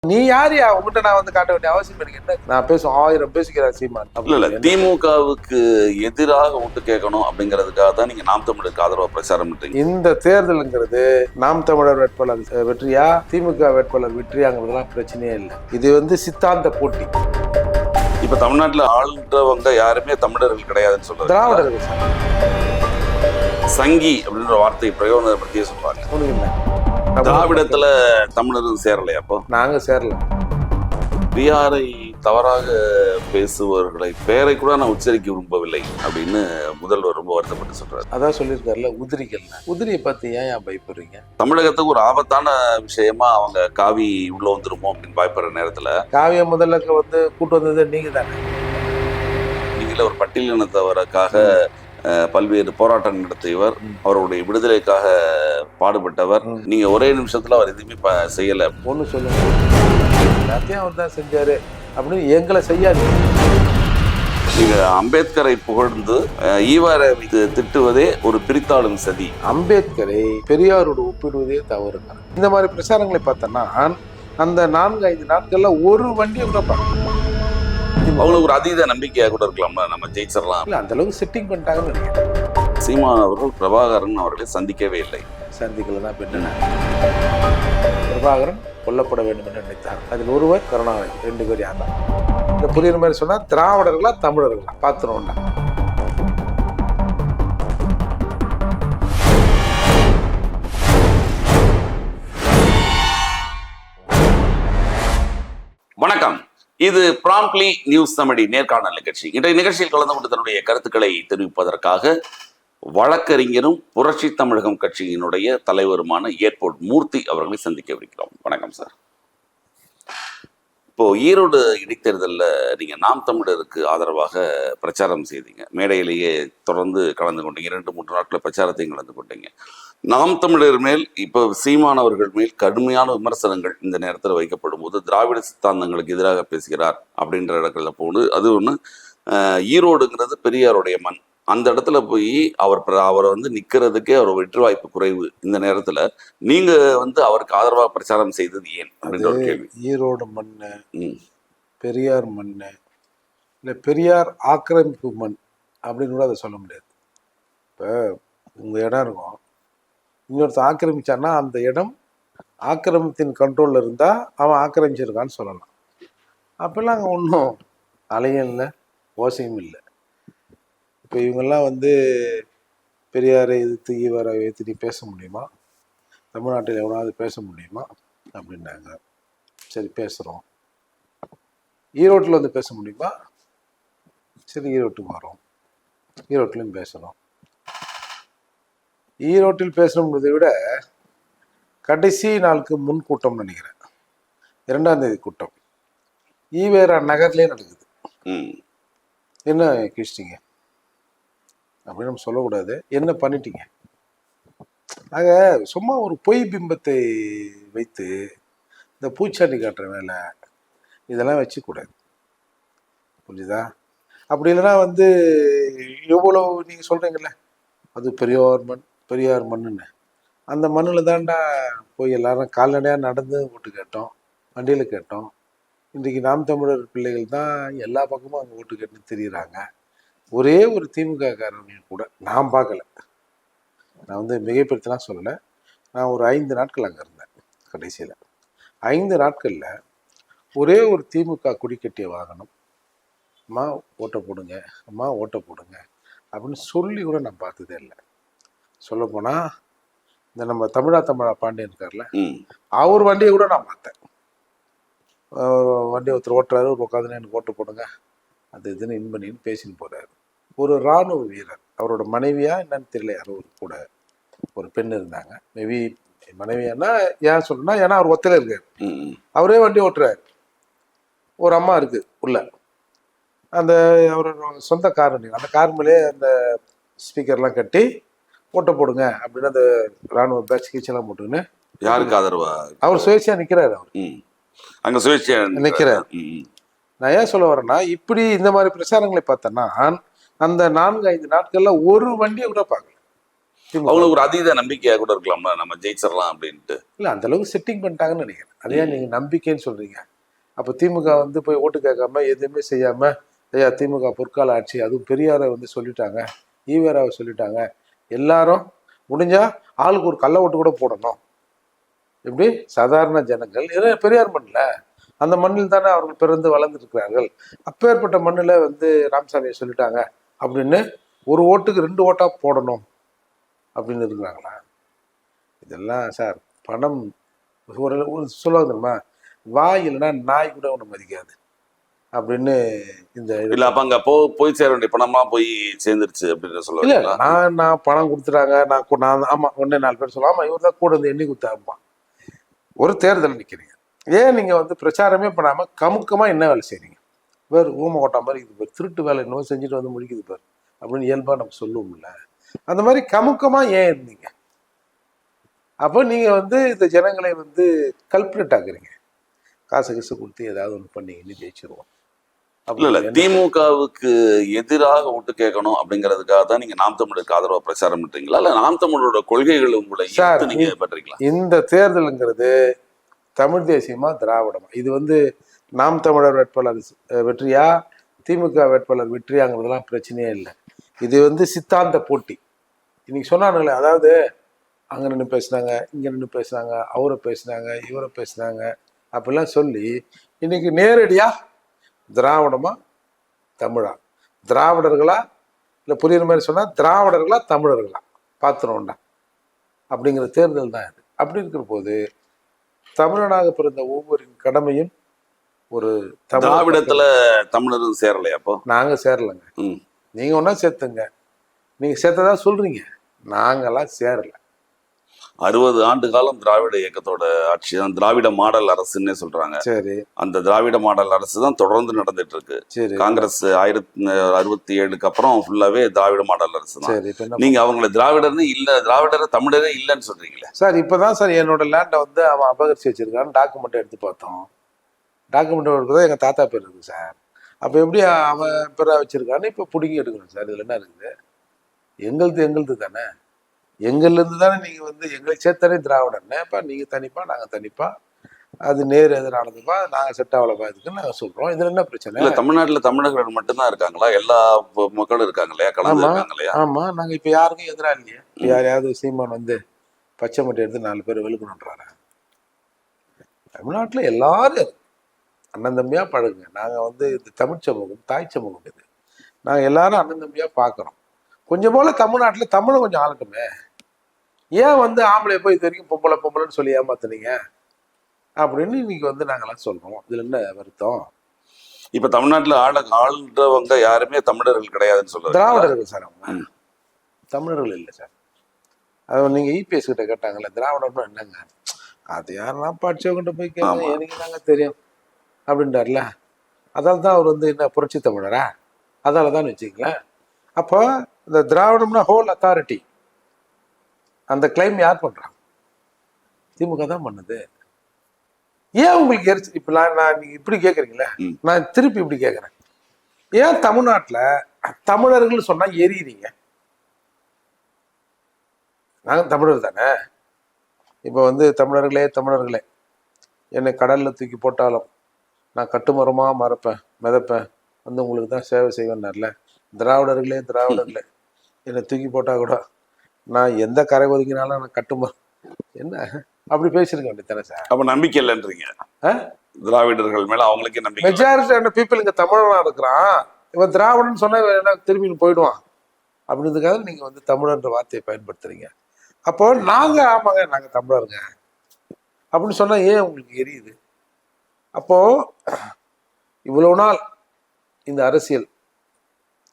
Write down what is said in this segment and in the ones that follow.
நீ யாரியா உங்ககிட்ட நான் வந்து காட்ட வேண்டிய அவசியம் எனக்கு என்ன? நான் பேசும் 1000 பேசிக்கிறேன் சீமான். இல்ல திமுகவுக்கு எதிராக ஓட்டு கேட்கணும் அப்படிங்கிறதுக்காக தான் நீங்க நாம் தமிழருக்கு ஆதரவா பிரச்சாரம் பண்றீங்க. இந்த தேர்தலுங்கிறது நாம் தமிழர் வேட்பாளர் வெற்றியா திமுக வேட்பாளர் வெற்றியாங்கிறதுலாம் பிரச்சனையே இல்லை. இது வந்து சித்தாந்த போட்டி. இப்ப தமிழ்நாட்டுல ஆளுன்றவங்க யாருமே தமிழர்கள் கிடையாதுன்னு சொல்றாங்க. திராவிடர்கள் சங்கி அப்படின்ற வார்த்தை பிரயோகம் பத்தியே சொல்றாங்க. திராவிடத்துல தமிழர்கள் சேரலையா? அப்போ நாங்க சேரல. பிஆரை தவறாக பேசுபவர்களை பெயரை கூட நான் உச்சரிக்க விரும்பவில்லை அப்படின்னு முதல்வர் ரொம்ப வருத்தப்பட்டு சொல்றாரு. அதான் சொல்லியிருக்காருல, உதிரிகள். உதிரியை பத்தி ஏன் பயப்படுறீங்க? தமிழகத்துக்கு ஒரு ஆபத்தான விஷயமா அவங்க காவி உள்ள வந்துருமோ அப்படின்னு பயப்படுற நேரத்துல காவிய முதல்ல வந்து கூட்டு வந்தது நீங்க தானே. நீங்கள ஒரு பட்டியலினத்தவருக்காக பல்வேறு போராட்டம் நடத்தியவர், அவருடைய விடுதலைக்காக பாடுபட்டவர். நீங்க ஒரே நிமிஷத்துல அவர் எதுவுமே செய்யல. ஒண்ணு சொல்லுங்க, எல்லாத்தையும் அவர் தான் செஞ்சாரு அப்படின்னு எங்களை செய்யாது. நீங்க அம்பேத்கரை புகழ்ந்து ஈவாரை திட்டுவதே ஒரு பிரித்தாளும் சதி. அம்பேத்கரை பெரியாரோடு ஒப்பிடுவதே தவறுங்க. இந்த மாதிரி பிரச்சாரங்களை பார்த்தோன்னா அந்த 4-5 நாட்கள்ல ஒரு வண்டியை கூட பார்க்க அவங்களுக்கு ஒரு அதீத நம்பிக்கையா கூட இருக்கலாம்ல, நம்ம ஜெயிச்சிடலாம். இல்ல அந்த அளவுக்கு செட்டிங் பண்ணிட்டாங்கன்னு நினைக்கிறேன். சீமான் அவர்கள் பிரபாகரன் அவர்களை சந்திக்கவே இல்லை. சந்திக்கல தான் பெண்ண. பிரபாகரன் கொல்லப்பட வேண்டும் என்று நினைத்தார். அதில் ஒருவர் கருணாநிதி. 2 பேர் யார் தான்? இந்த புரியுற மாதிரி சொன்னா திராவிடர்களா தமிழர்களா பார்த்துருவோம்டா. வணக்கம், இது ப்ராம்ப்ட்லி நியூஸ் தமிழ் நேர்காணல் நிகழ்ச்சி. இன்றைய நிகழ்ச்சியில் கலந்து கொண்டு தன்னுடைய கருத்துக்களை தெரிவிப்பதற்காக வழக்கறிஞரும் புரட்சி தமிழகம் கட்சியினுடைய தலைவருமான ஏர்போர்ட் மூர்த்தி அவர்களை சந்திக்கவிருக்கிறோம். வணக்கம் சார். இப்போ ஈரோடு இடைத்தேர்தலில் நீங்க நாம் தமிழருக்கு ஆதரவாக பிரச்சாரம் செய்தீங்க. மேடையிலேயே தொடர்ந்து கலந்து கொண்டீங்க. 2-3 நாட்கள் பிரச்சாரத்தையும் கலந்து கொண்டீங்க. நாம் தமிழர் மேல் இப்போ சீமானவர்கள் மேல் கடுமையான விமர்சனங்கள் இந்த நேரத்தில் வைக்கப்படும் போது திராவிட சித்தாந்தங்களுக்கு எதிராக பேசுகிறார் அப்படின்ற இடத்துல போகுது. அது ஒன்று, ஈரோடுங்கிறது பெரியாருடைய மண். அந்த இடத்துல போய் அவரை வந்து நிக்கிறதுக்கே அவர் வெற்றி வாய்ப்பு குறைவு. இந்த நேரத்துல நீங்க வந்து அவருக்கு ஆதரவாக பிரச்சாரம் செய்தது ஏன் அப்படின்ற ஒரு கேள்வி. ஈரோடு மண்ணு, பெரியார் மண்ணு, இல்லை பெரியார் ஆக்கிரமிப்பு மண் அப்படின்னு கூட அதை சொல்ல முடியாது. இப்போ உங்க இடம் இருக்கும், இன்னொருத்தர் ஆக்கிரமிச்சான்னா அந்த இடம் ஆக்கிரமித்தின் கண்ட்ரோல்ல இருந்தா அவன் ஆக்கிரமிச்சிருக்கான்னு சொல்லலாம். அப்பெல்லாம் அங்கே ஒன்றும் அலையும் இல்லை, ஓசையும் இல்லை. இப்போ இவங்கெல்லாம் வந்து பெரியாரை எதிர்த்து ஈவரை எதிர்த்து நீ பேச முடியுமா, தமிழ்நாட்டில் எவனாவது பேச முடியுமா அப்படின்னாங்க. சரி பேசுகிறோம். ஈரோட்டில் வந்து பேச முடியுமா? சரி ஈரோட்டுக்கு வரோம், ஈரோட்டிலையும் பேசுகிறோம். ஈரோட்டில் பேசணுன்றதை விட கடைசி நாளுக்கு முன் கூட்டம் நினைக்கிறேன், 2ஆம் தேதி கூட்டம் ஈவேரா நகர்லேயே நடக்குது. என்ன கிழிச்சிட்டிங்க அப்படின்னு நம்ம சொல்லக்கூடாது. என்ன பண்ணிட்டீங்க? ஆக சும்மா ஒரு பொய் பிம்பத்தை வைத்து இந்த பூச்சாண்டி காட்டுற வேலை இதெல்லாம் வச்சுக்கூடாது, புரிஞ்சுதா? அப்படி இல்லைன்னா வந்து எவ்வளோ நீங்கள் சொல்கிறீங்களே அது பெரியார் மண்ணுன்னு, அந்த மண்ணில் தான்டா போய் எல்லாரும் கால்நடையாக நடந்து ஓட்டு கேட்டோம், வண்டியில் கேட்டோம். இன்றைக்கு நாம் தமிழர் பிள்ளைகள் தான் எல்லா பக்கமும் அங்கே ஓட்டு கேட்டுன்னு தெரியுறாங்க. ஒரே ஒரு திமுக காரர்கள் கூட நான் பார்க்கல. நான் வந்து மிகைப்படுத்தலாம் சொல்லலை. நான் ஒரு 5 நாட்கள் அங்கே இருந்தேன். கடைசியில் 5 நாட்களில் ஒரே ஒரு திமுக கொடி கட்டிய வாகனம், அம்மா ஓட்டை போடுங்க, அம்மா ஓட்டை போடுங்க அப்படின்னு சொல்லி கூட நான் பார்த்ததே இல்லை. சொல்லப்போனால் இந்த நம்ம தமிழா பாண்டியன் இருக்கார்ல, அவர் வண்டியை கூட நான் பார்த்தேன். வண்டி ஒருத்தர் ஓட்டுறாரு, ஒரு உட்காந்துன்னு எனக்கு ஓட்டு போடுங்க அது இதுன்னு இன்பண்ணின்னு பேசின்னு போகிறாரு. ஒரு இராணுவ வீரர், அவரோட மனைவியா என்னன்னு தெரியல, யாரோ கூட ஒரு பெண் இருந்தாங்க. மேபி மனைவியானா ஏன் சொல்லணும்னா, ஏன்னா அவர் ஒத்தையில இருக்காரு, அவரே வண்டி ஓட்டுறாரு. ஒரு அம்மா இருக்கு உள்ள, அந்த அவரோட சொந்த கார், அந்த கார் மேலே அந்த ஸ்பீக்கர்லாம் கட்டி ஓட்ட போடுங்க அப்படின்னு அந்த இராணுவ பேட்ச் கீச்செல்லாம் போட்டுன்னு யாருக்கு ஆதரவா அவர் சுயேட்சையா நிற்கிறாரு. அவர் அங்க சுயேட்சையா நிற்கிறார். நான் ஏன் சொல்ல வரேன்னா, இப்படி இந்த மாதிரி பிரச்சாரங்களை பார்த்தோன்னா அந்த 4-5 நாட்கள்ல ஒரு வண்டியை கூட பார்க்கல. அவங்களுக்கு ஒரு அதீத நம்பிக்கையா கூட இருக்கலாம்ல, நம்ம ஜெயிச்சிடலாம் அப்படின்ட்டு. இல்ல அந்த அளவுக்கு செட்டிங் பண்ணிட்டாங்கன்னு நினைக்கிறேன். அதையா நீங்க நம்பிக்கைன்னு சொல்றீங்க? அப்ப திமுக வந்து போய் ஓட்டு கேட்காம எதுவுமே செய்யாம, ஐயா திமுக பொற்கால ஆட்சி, அதுவும் பெரியாரை வந்து சொல்லிட்டாங்க, ஈவேராவை சொல்லிட்டாங்க, எல்லாரும் முடிஞ்சா ஆளுக்கு ஒரு கள்ள ஓட்டு கூட போடணும். எப்படி சாதாரண ஜனங்கள் பெரியார் மண்ணில், அந்த மண்ணில் தானே அவர்கள் பிறந்து வளர்ந்துருக்கிறார்கள். அப்பேற்பட்ட மண்ணில் வந்து ராமசாமியை சொல்லிட்டாங்க அப்படின்னு ஒரு ஓட்டுக்கு 2 ஓட்டா போடணும் அப்படின்னு இருக்கிறாங்களா? இதெல்லாம் சார் பணம் ஒரு சொல்ல தெரியுமா, வாய் இல்லைன்னா நாய் கூட ஒன்று மதிக்காது அப்படின்னு. இந்த இல்ல அப்ப அங்க போய் சேர வேண்டிய பணமா போய் சேர்ந்துருச்சு அப்படின்னு இல்ல சொல்லுவாங்களா? நான் பணம் கொடுத்துட்டாங்க, நான் ஆமா ஒன்னே 4 பேர் சொல்லுவாங்க, இவர் தான் கூட வந்து எண்ணி கொடுத்தாருமா. ஒரு தேர்தல் நிற்கிறீங்க, ஏன் நீங்க வந்து பிரச்சாரமே பண்ணாம கமுக்கமா என்ன வேலை செய்றீங்க? வேறு ஊமை கொட்டா மாதிரி இது பேர் திருட்டு வேலை இன்னும் செஞ்சுட்டு வந்து முடிக்குது பேர் அப்படின்னு இயல்பா நம்ம சொல்லுவோம்ல. அந்த மாதிரி கமுக்கமா ஏன் இருந்தீங்க? அப்போ நீங்க வந்து இந்த ஜனங்களை வந்து கல்பிரேட் ஆக்குறீங்க. காசு கொடுத்து ஏதாவது ஒன்று பண்ணி ஜெயிச்சிருவோம். இல்ல திமுகவுக்கு எதிராக ஓட்டு கேட்கணும் அப்படிங்கிறதுக்காக தான் நீங்க நாம் தமிழருக்கு ஆதரவா பிரச்சாரம் பண்றீங்களா, இல்ல நாம் தமிழரோட கொள்கைகள் உங்களை நீங்க பண்றீங்களா? இந்த தேர்தலுங்கிறது தமிழ் தேசியமா திராவிடமா, இது வந்து நாம் தமிழர் வேட்பாளர் வெற்றியா திமுக வேட்பாளர் வெற்றியாங்கிறதுலாம் பிரச்சனையே இல்லை. இது வந்து சித்தாந்த போட்டி. இன்னைக்கு சொன்னானுங்களே, அதாவது அங்க நின்று பேசினாங்க, இங்க நின்று பேசினாங்க, அவரை பேசினாங்க, இவரை பேசினாங்க அப்படிலாம் சொல்லி இன்னைக்கு நேரடியா திராவிடமா தமிழா, திராவிடர்களா இல்லை புரியுற மாதிரி சொன்னா திராவிடர்களா தமிழர்களா பார்த்துருவோம்டா அப்படிங்கிற தேர்தல் தான் இது. அப்படி இருக்கிற போது தமிழனாக பிறந்த ஒவ்வொரு கடமையும் ஒரு திராவிடத்துல தமிழரும் சேரலையா? அப்போ நாங்க சேரலைங்க. நீங்க ஒன்னா சேர்த்துங்க, நீங்க சேர்த்ததா சொல்றீங்க, நாங்கெல்லாம் சேரல. 60 ஆண்டு காலம் திராவிட இயக்கத்தோட ஆட்சி தான் திராவிட மாடல் அரசுன்னே சொல்றாங்க. சரி, அந்த திராவிட மாடல் அரசு தான் தொடர்ந்து நடந்துட்டு இருக்கு. சரி, காங்கிரஸ் 1967க்கு அப்புறம் ஃபுல்லாவே திராவிட மாடல் அரசு தான். சரி. நீங்க அவங்கள திராவிடர்னு இல்ல, திராவிடர் தமிழரே இல்லைன்னு சொல்றீங்களே சார். இப்பதான் சார் என்னோட லேண்டை வந்து அவன் அபகரிச்சு வச்சிருக்கான்னு டாக்குமெண்ட் எடுத்து பார்த்தோம். டாக்குமெண்ட் எடுக்கிறதா எங்க தாத்தா பேர் இருக்கு சார். அப்ப எப்படி அவன் பேரா வச்சிருக்கான்னு இப்ப பிடுங்கி எடுக்கணும் சார். இதுல என்ன இருக்குது? எங்களுது தானே, எங்கள்லேருந்து தானே நீங்கள் வந்து எங்களை சேர்த்தானே திராவிடன்னேப்பா. நீங்கள் தனிப்பா, நாங்கள் தனிப்பா, அது நேர் எதிரானதுப்பா, நாங்கள் செட் ஆகலப்பா இதுக்குன்னு நாங்கள் சொல்கிறோம். இதில் என்ன பிரச்சனை? இல்லை தமிழ்நாட்டில் தமிழர்கள் மட்டும்தான் இருக்காங்களா? எல்லா மக்களும் இருக்காங்க இல்லையா? கலந்து இருக்காங்க இல்லையா? ஆமாம், நாங்கள் இப்போ யாருக்கும் எதிராக இல்லையே. யாரையாவது சீமான் வந்து பச்சை மட்டை எடுத்து 4 பேர் வெளுக்கணுன்றாரு? தமிழ்நாட்டில் எல்லாரும் அண்ணன் தம்பியாக பழகுங்க. நாங்கள் வந்து இது தமிழ் சமூகம், தாய் சமூகம், இது நாங்கள் எல்லாரும் அண்ணன் தம்பியாக பார்க்குறோம். கொஞ்சம் போல தமிழ்நாட்டில் தமிழும் கொஞ்சம் ஆளட்டுமே. ஏன் வந்து ஆம்பளை போய் இது வரைக்கும் பொம்பளைன்னு சொல்லி ஏமாத்துனீங்க அப்படின்னு இன்னைக்கு வந்து நாங்கெல்லாம் சொல்றோம். இதுல என்ன வருத்தம்? இப்ப தமிழ்நாட்டுல ஆளுன்றவங்க யாருமே தமிழர்கள் கிடையாதுன்னு சொல்றாங்க. திராவிடர்கள் சார். அவங்க தமிழர்கள் இல்லை சார். அது நீங்க இபிஎஸ் கிட்ட கேட்டாங்கல்ல, திராவிடம்னா என்னங்க? அது யாருன்னா படிச்சவங்கிட்ட போய் கேட்க, எனக்கு தாங்க தெரியும் அப்படின்றார்ல. அதால தான் அவர் வந்து என்ன புரட்சி தமிழரா? அதால தான் வச்சுக்கங்களேன். அப்போ இந்த திராவிடம்னா ஹோல் அத்தாரிட்டி, அந்த கிளைம் யார் பண்றாங்க? திமுக தான் பண்ணுது. ஏன் உங்களுக்கு எரிச்சு இப்ப நான் நீங்க இப்படி கேக்குறீங்களே, நான் திருப்பி இப்படி கேக்குறேன். ஏன் தமிழ்நாட்டுல தமிழர்கள் சொன்னா எரியுறீங்க? நாங்க தமிழர் தானே. இப்ப வந்து தமிழர்களே என்னை கடல்ல தூக்கி போட்டாலும் நான் கட்டுமரமா மறப்பேன், மிதப்பேன், வந்து உங்களுக்கு தான் சேவை செய்வேன்னார்ல. திராவிடர்களே என்னை தூக்கி போட்டா கூட நான் எந்த கரை ஒதுக்கினாலும் நான் கட்டுமரம், என்ன அப்படி பேசிருக்க வேண்டியதானே சார்? அப்ப நம்பிக்கை இல்லைன்றீங்க திராவிடர்கள் மேல? அவங்களுக்கே நம்பிக்கை. மெஜாரிட்டி பீப்புள் இங்க தமிழனா இருக்கிறான், இவன் திராவிடன்னு சொன்னா திரும்பி போயிடுவான் அப்படின்றதுக்காக நீங்க வந்து தமிழன்ற வார்த்தையை பயன்படுத்துறீங்க. அப்போ நாங்க ஆமாங்க நாங்க தமிழருங்க அப்படின்னு சொன்னா ஏன் உங்களுக்கு எரியுது? அப்போ இவ்வளவு நாள் இந்த அரசியல்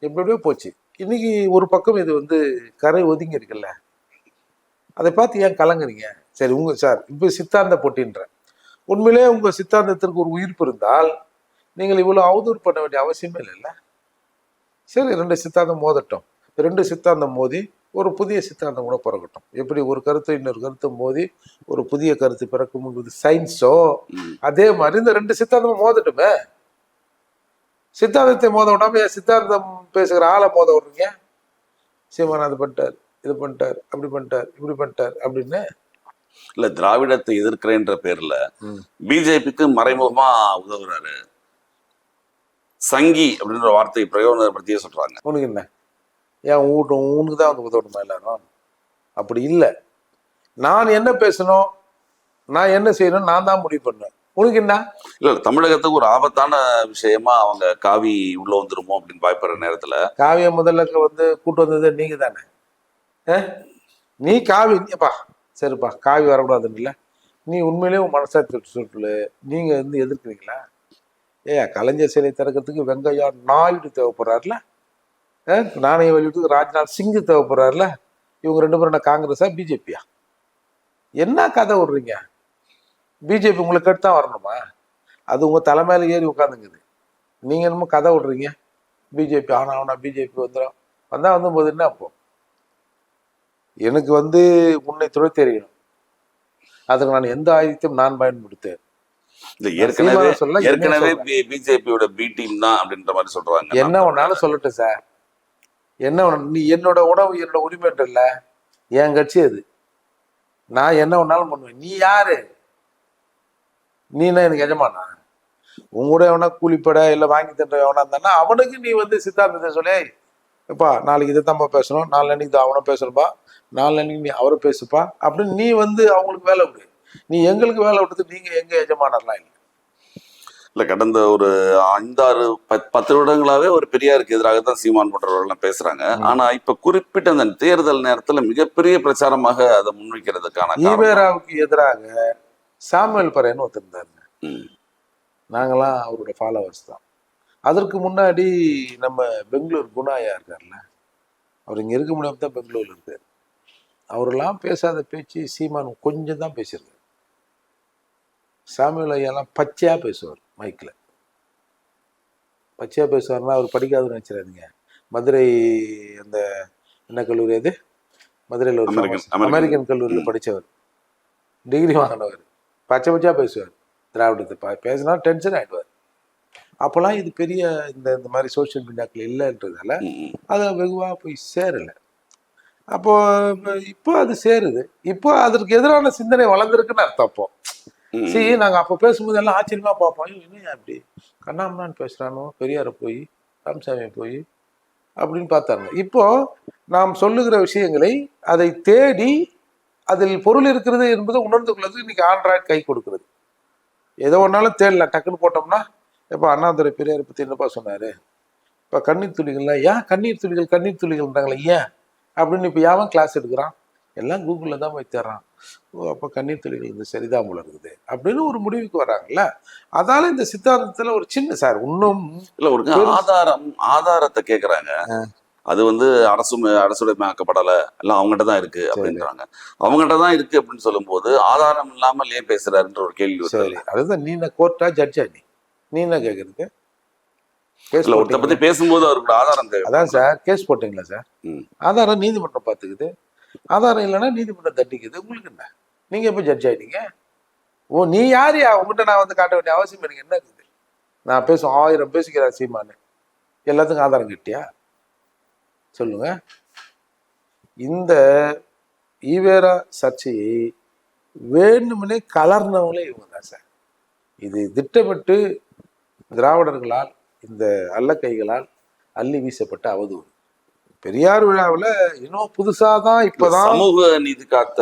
எப்படியோ போச்சு. இன்னைக்கு ஒரு பக்கம் இது வந்து கரை ஒதுங்கி இருக்குல்ல, அதை பார்த்து ஏன் கலங்குறீங்க? சரி உங்க சார் இப்போ சித்தாந்த போட்டின்ற உண்மையிலே உங்க சித்தாந்தத்திற்கு ஒரு உயிர்ப்பு இருந்தால் நீங்கள் இவ்வளவு அவதூறு பண்ண வேண்டிய அவசியமே இல்லைல்ல. சரி 2 சித்தாந்தம் மோதட்டும், 2 சித்தாந்தம் மோதி ஒரு புதிய சித்தாந்தம் கூட பிறக்கட்டும். எப்படி ஒரு கருத்து இன்னொரு கருத்து மோதி ஒரு புதிய கருத்து பிறக்கும் சயின்ஸோ, அதே மாதிரி இந்த 2 சித்தாந்தமும் மோதட்டுமே. சித்தாந்தத்தை மோத விடாம சித்தாந்தம் பேசுகிற ஆளை மோத விடுறீங்க. சீமான் அது பண்ணிட்டார், இது பண்ணிட்டார், அப்படி பண்ணிட்டார், இப்படி பண்ணிட்டார் அப்படின்னு. இல்ல திராவிடத்தை எதிர்க்கிறேன்ற பேர்ல பிஜேபிக்கு மறைமுகமா உதவுறாரு. சங்கி அப்படின்ற வார்த்தை பிரயோகப்படுத்தியே சொல்றாங்க. உனக்கு என்ன, ஏன் உனக்கு தான் வந்து உதவணுமா எல்லாரும்? அப்படி இல்லை. நான் என்ன பேசணும், நான் என்ன செய்யணும், நான் தான் முடிவு பண்ணேன். உனக்கு என்ன? இல்ல தமிழகத்துக்கு ஒரு ஆபத்தான விஷயமா அவங்க காவி உள்ள வந்துருமோ அப்படின்னு பயப்படுற நேரத்துல காவியை முதல்ல வந்து கூட்டு வந்தது நீங்க தானே. நீ காவி அப்பா சரிப்பா காவி வரக்கூடாதுன்னு இல்லை, நீ உண்மையிலேயே உன் மனசாட்சி சொல்லு. நீங்க வந்து எதிர்க்கிறீங்களா? கலைஞர் சிலை திறக்கிறதுக்கு வெங்கையா நாயுடு தேவைப்படுறாருல, நாணய வெளியிட்டு ராஜ்நாத் சிங் தேவைப்படுறாருல. இவங்க 2 பேரும் என்ன காங்கிரஸா பிஜேபியா? என்ன கதை விடுறீங்க? பிஜேபி உங்களுக்கு எடுத்து தான் வரணுமா? அது உங்க தலைமையில ஏறி உட்காந்துங்குது. நீங்க என்னமோ கதை விடுறீங்க. பிஜேபி ஆனா பிஜேபி வந்துடும், வந்தா போது என்ன அப்போ? எனக்கு வந்து உன்னை துறை தெரியணும், அதுக்கு நான் எந்த ஆயுதத்தையும் நான் பயன்படுத்தேன். ஏற்கனவே பிஜேபியோட பி டீம் தான் அப்படின்ற மாதிரி சொல்றாங்க. என்ன ஒன்னாலும் சொல்லட்டும் சார், என்ன நீ என்னோட உணவு என்னோட உரிமைன்றல்ல, என் கட்சி அது, நான் என்ன ஒன்னாலும் பண்ணுவேன். நீ யாரு? நீனா எனக்கு எஜமானா? உங்களோட எவனா கூலிப்பட இல்லை வாங்கி தன்ற எவனா இருந்தானா அவனுக்கு நீ வந்து சித்தாந்தத்தை சொல்லி, எப்பா நாளைக்கு இதை தான்ப்பா பேசணும், நாளைக்கு இது அவனை பேசணும்பா, நாளைக்கு நீ அவரை பேசுப்பா அப்படின்னு நீ வந்து அவங்களுக்கு வேலை விடு. நீ எங்களுக்கு வேலை விட்டது நீங்க எங்க எஜமானர்லாம் இல்லை. இல்ல கடந்த ஒரு 5-6-10 வருடங்களாவே ஒரு பெரியாருக்கு எதிராக தான் சீமான் போன்றவர்கள்லாம் பேசுறாங்க. ஆனா இப்ப குறிப்பிட்ட அந்த தேர்தல் நேரத்துல மிகப்பெரிய பிரச்சாரமாக அதை முன்வைக்கிறதுக்கான ஈவேராவுக்கு எதிராக சாமுவேல் பரேன்னு ஒருத்தருந்தாருங்க. நாங்களாம் அவரோட ஃபாலோவர்ஸ் தான். அதற்கு முன்னாடி நம்ம பெங்களூர் குணாயா இருக்கார்ல, அவர் இங்க இருக்க முடியாம தான் பெங்களூர்ல இருக்காரு. அவரெல்லாம் பேசாத பேச்சு சீமான் கொஞ்சம் தான் பேசியிருக்காரு. சாமுவேல் ஐயாலாம் பச்சையா பேசுவார், மைக்கில் பச்சையா பேசுவார்னா அவர் படிக்காதுன்னு நினைச்சிடாதீங்க. மதுரை அந்த என்ன கல்லூரி அது, மதுரையில் ஒரு அமெரிக்கன் கல்லூரியில் படித்தவர், டிகிரி வாங்கினவர், பச்சையா பேசுவார். திராவிடத்தை பேசினா டென்ஷன் ஆகிடுவார். அப்போல்லாம் இது பெரிய இந்த மாதிரி சோசியல் மீடியாக்கள் இல்லைன்றதால அதை வெகுவாக போய் சேரலை. அப்போ இப்போ அது சேருது. இப்போ அதற்கு எதிரான சிந்தனை வளர்ந்துருக்குன்னு அர்த்தம். அப்போ சரி, நாங்கள் அப்போ பேசும்போது எல்லாம் ஆச்சரியமா பார்ப்போம், இன்னும் அப்படி கண்ணாமண்ணான்னு பேசுகிறானோ, பெரியாரை போய் ராமசாமியை போய் அப்படின்னு பார்த்தாங்க. இப்போ நாம் சொல்லுகிற விஷயங்களை அதை தேடி அதில் பொருள் இருக்கிறது என்பதை உணர்ந்து கொள்வது இன்னைக்கு ஆண்ட்ராய்டு கை கொடுக்குறது. ஏதோ ஒன்றாலும் தேடலாம், டக்குன்னு போட்டோம்னா இப்போ அண்ணாதுரை பெரியாரை பற்றி என்னப்பா சொன்னார், இப்போ கண்ணீர் துளிகள்லாம் ஏன் கண்ணீர் துளிகள்ன்றாங்களே ஏன் அப்படின்னு இப்போ யாவன் கிளாஸ் எடுக்கிறான், எல்லாம் கூகுளில் தான் போய் தேடுறான். ஓ அப்போ கண்ணீர் துளிகள் இந்த சரிதான் போல இருக்குது அப்படின்னு ஒரு முடிவுக்கு வராங்கல்ல. அதால இந்த சித்தாந்தத்தில் ஒரு சின்ன சார் இன்னும் இல்லை ஒரு ஆதாரத்தை கேட்குறாங்க. அது வந்து அரசுடைமையாக்கப்படலை, எல்லாம் அவங்ககிட்ட தான் இருக்கு அப்படின்றாங்க. அவங்ககிட்ட தான் இருக்கு அப்படின்னு சொல்லும் போது ஆதாரம் இல்லாமல் ஏன் பேசுறாருன்ற ஒரு கேள்வி. சரி, அதுதான் நீ என்ன கோர்ட்டா ஜட்ஜா? நீ என்ன கேட்கறது? ஒருத்த பத்தி பேசும்போது அவருக்கு ஆதாரம் தேவை. அதான் சார், கேஸ் போட்டீங்களா சார்? ஆதாரம் நீதிமன்றம் பார்த்துக்குது, ஆதாரம் இல்லைன்னா நீதிமன்றம் தண்டிக்குது. உங்களுக்கு என்ன, நீங்க எப்ப ஜட்ஜ் ஆயிட்டீங்க? ஓ நீ யாரியா? உங்ககிட்ட நான் வந்து காட்ட வேண்டிய அவசியம் எனக்கு என்ன இருக்குது? நான் 1000 பேசிக்கிறேன் சீமானு, எல்லாத்துக்கும் ஆதாரம் கிட்டியா சொல்லுங்க. இந்த ஈவேரா சர்ச்சையை வேண்டுமெனே கலர்னவங்களே இவங்க தான் சார். இது திட்டமிட்டு திராவிடர்களால், இந்த அல்லக்கைகளால் அள்ளி வீசப்பட்ட அவதூறு. பெரியார் விழாவில் இன்னும் புதுசாதான் இப்பதான் சமூக நீதி காத்த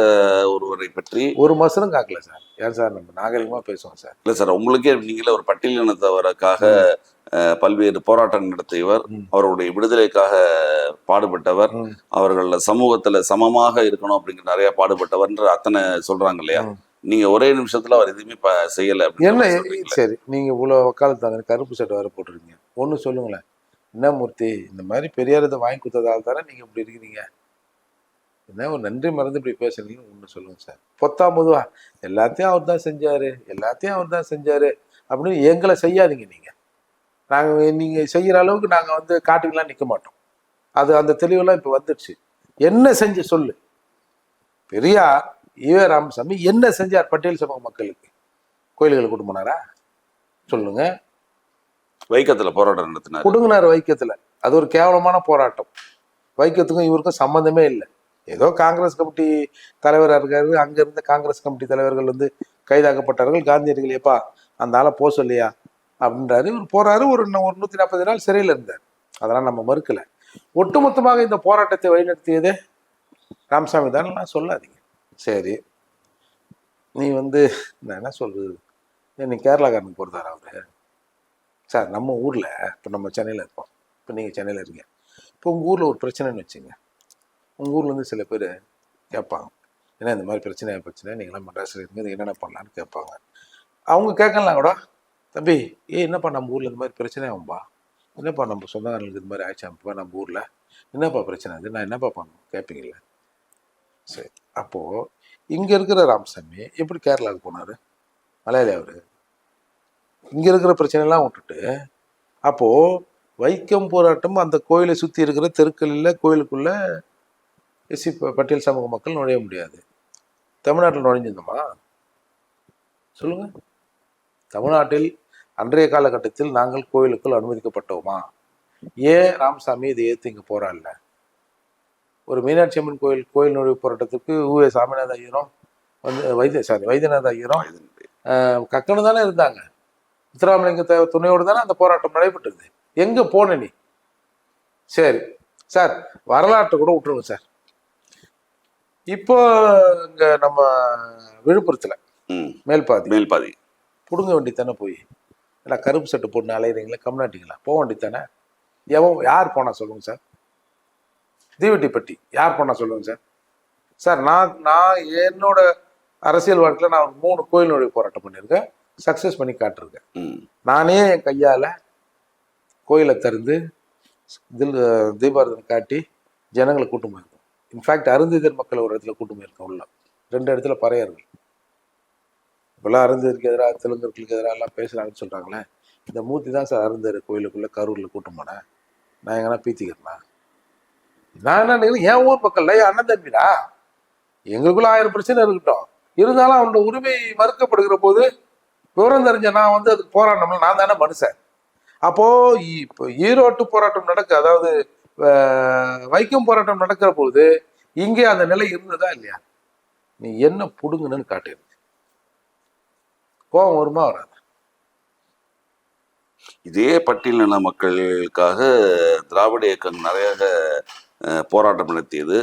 ஒருவரை பற்றி ஒரு மசரம் காக்கல சார். ஏன் சார் நம்ம நாகரிகமா பேசுவோம் சார்? இல்ல சார், உங்களுக்கே நீங்களே ஒரு பட்டியலினத்தவருக்காக பல்வேறு போராட்டம் நடத்தியவர், அவருடைய விடுதலைக்காக பாடுபட்டவர், அவர்கள் சமூகத்துல சமமாக இருக்கணும் அப்படிங்கிற நிறைய பாடுபட்டவர்ன்ற அத்தனை சொல்றாங்க இல்லையா? நீங்க ஒரே நிமிஷத்துல அவர் எதுவுமே செய்யல என்ன? சரி, நீங்க இவ்வளவு வக்காலத்தாங்க, கருப்பு சட்டை வர போட்டுருக்கீங்க, ஒண்ணு சொல்லுங்களேன். என்ன மூர்த்தி, இந்த மாதிரி பெரியார் இதை வாங்கி கொடுத்ததால் தானே நீங்க இப்படி இருக்கிறீங்க, என்ன ஒரு நன்றி மறந்து இப்படி பேசுறீங்கன்னு ஒண்ணு சொல்லுங்க சார். பொதுவா எல்லாத்தையும் அவர் தான் செஞ்சாரு அப்படின்னு எங்களை செய்யாதீங்க. நீங்க செய்யற அளவுக்கு நாங்க வந்து காட்டுக்கெல்லாம் நிக்க மாட்டோம். அது அந்த தெளிவெல்லாம் இப்ப வந்துடுச்சு. என்ன செஞ்சு சொல்லு. பெரியார் ஈவே ராமசாமி என்ன செஞ்சார் பட்டியல் சமூக மக்களுக்கு? கோயில்களை கொண்டு போனாரா சொல்லுங்க. வைக்கத்துல போராட்டம் நடத்தினார், கொடுங்கினார் வைக்கத்துல. அது ஒரு கேவலமான போராட்டம். வைக்கத்துக்கும் இவருக்கும் சம்பந்தமே இல்லை. ஏதோ காங்கிரஸ் கமிட்டி தலைவராக இருக்காரு, அங்க இருந்த காங்கிரஸ் கமிட்டி தலைவர்கள் வந்து கைதாக்கப்பட்டார்கள். காந்தியடிகள் எப்பா அந்த ஆளை போக சொல்லியா அப்படின்றாரு. இவர் போறாரு. ஒரு 140 நாள் சிறையில் இருந்தார். அதெல்லாம் நம்ம மறுக்கல. ஒட்டுமொத்தமாக இந்த போராட்டத்தை வழிநடத்தியதே ராமசாமி தான் சொல்லாதீங்க. சரி, நீ வந்து நான் என்ன சொல்றது, நீ கேரளாக்காரனுக்கு பொறுத்தாரா அவரு? சார் நம்ம ஊர்ல இப்போ நம்ம சென்னையில் இருக்கோம், இப்போ நீங்கள் சென்னையில் இருக்கீங்க, இப்போ உங்கள் ஊரில் ஒரு பிரச்சனைன்னு வச்சுங்க, உங்கள் ஊர்ல இருந்து சில பேர் கேட்பாங்க, ஏன்னா இந்த மாதிரி பிரச்சனை நீங்களாம் மெட்ராஸில் இருக்குது என்னென்ன பண்ணலான்னு கேட்பாங்க. அவங்க கேட்கலாம் கூட, தம்பி என்னப்பா நம்ம ஊரில் இந்த மாதிரி பிரச்சனை ஆகும்பா, என்னப்பா நம்ம சொந்தக்காரங்களுக்கு இது மாதிரி ஆயிடுச்சாப்பா நம்ம ஊரில், என்னப்பா பிரச்சனை அது, நான் என்னப்பா பண்ணணும் கேட்பீங்களே. சரி, அப்போது இங்கே இருக்கிற ராமசாமி எப்படி கேரளாவுக்கு போனார்? மலையாளி அவர். இங்கே இருக்கிற பிரச்சனைலாம் விட்டுட்டு அப்போது வைக்கம் போராட்டம் அந்த கோயிலை சுற்றி இருக்கிற தெருக்களில் கோயிலுக்குள்ளே எஸ்சி பட்டியல் சமூக மக்கள் நுழைய முடியாது. தமிழ்நாட்டில் நுழைஞ்சிருந்தோமா சொல்லுங்க? தமிழ்நாட்டில் அன்றைய காலகட்டத்தில் நாங்கள் கோயிலுக்குள் அனுமதிக்கப்பட்டோமா? ஏன் ராமசாமி இதை ஏற்று இங்கே போறாள்ல? ஒரு மீனாட்சி அம்மன் கோயில் நுழைவு போராட்டத்துக்கு ஊவே சாமிநாத ஐயரும் வந்து வைத்தியநாத ஐயரும் கக்கனு தானே இருந்தாங்க. முத்துராமலிங்க துணையோடு தானே அந்த போராட்டம் நடைபெற்றது. எங்க போன நீ? சரி சார், வரலாற்றை கூட விட்டுருங்க சார். இப்போ இங்க நம்ம விழுப்புரத்துல மேல்பாதி புடுங்க வேண்டி தானே போய், ஏன்னா கருப்பு சட்டை போட்டு அலையிறீங்களா, கம்நாட்டிங்களா, போக வேண்டி தானே. யார் போனா சொல்லுங்க சார்? தீவெட்டிப்பட்டி யார் போனா சொல்லுங்க சார்? சார் நான் என்னோட அரசியல் வாழ்க்கையில் நான் 3 கோயில் நுழைவு போராட்டம் பண்ணியிருக்கேன், சக்சஸ் பண்ணி காட்டிருக்கேன். நானே என் கையால கோயிலை திறந்து தீபாரதனை காட்டி ஜனங்களை கூட்டம் போயிருக்கோம். இன்ஃபேக்ட் அருந்ததியர் மக்கள் ஒரு இடத்துல கூட்டம் போயிருக்கோம். உள்ள 2 இடத்துல பறையர்கள். இப்பெல்லாம் அருந்ததிற்கு எதிராக தெலுங்கர்களுக்கு எதிராக எல்லாம் பேசுறாங்கன்னு சொல்றாங்களே, இந்த மூர்த்தி தான் சார் அருந்ததியர் கோயிலுக்குள்ள கரூர்ல கூட்டம் போனேன். நான் எங்கன்னா பீத்திக்கிறேன்னா? நான் என்ன, என் ஊர் மக்கள் அண்ணன் தம்பிடா, எங்களுக்குள்ள 1000 பிரச்சனை இருக்கட்டும், இருந்தாலும் அவனோட உரிமை மறுக்கப்படுகிற போது விவரம் தெரிஞ்ச நான் வந்து அதுக்கு போராடணும்ல, நான் தானே மனுஷன். அப்போ இப்போ ஈரோட்டு போராட்டம் அதாவது வைக்கம் போராட்டம் நடக்கிற போது இங்கே அந்த நிலை இருந்ததா இல்லையா? நீ என்ன புடுங்கன்னு காட்டு. கோபம் வருமா வராது? இதே பட்டியலின மக்களுக்காக திராவிட இயக்கம் நிறைய போராட்டம் நடத்தியது.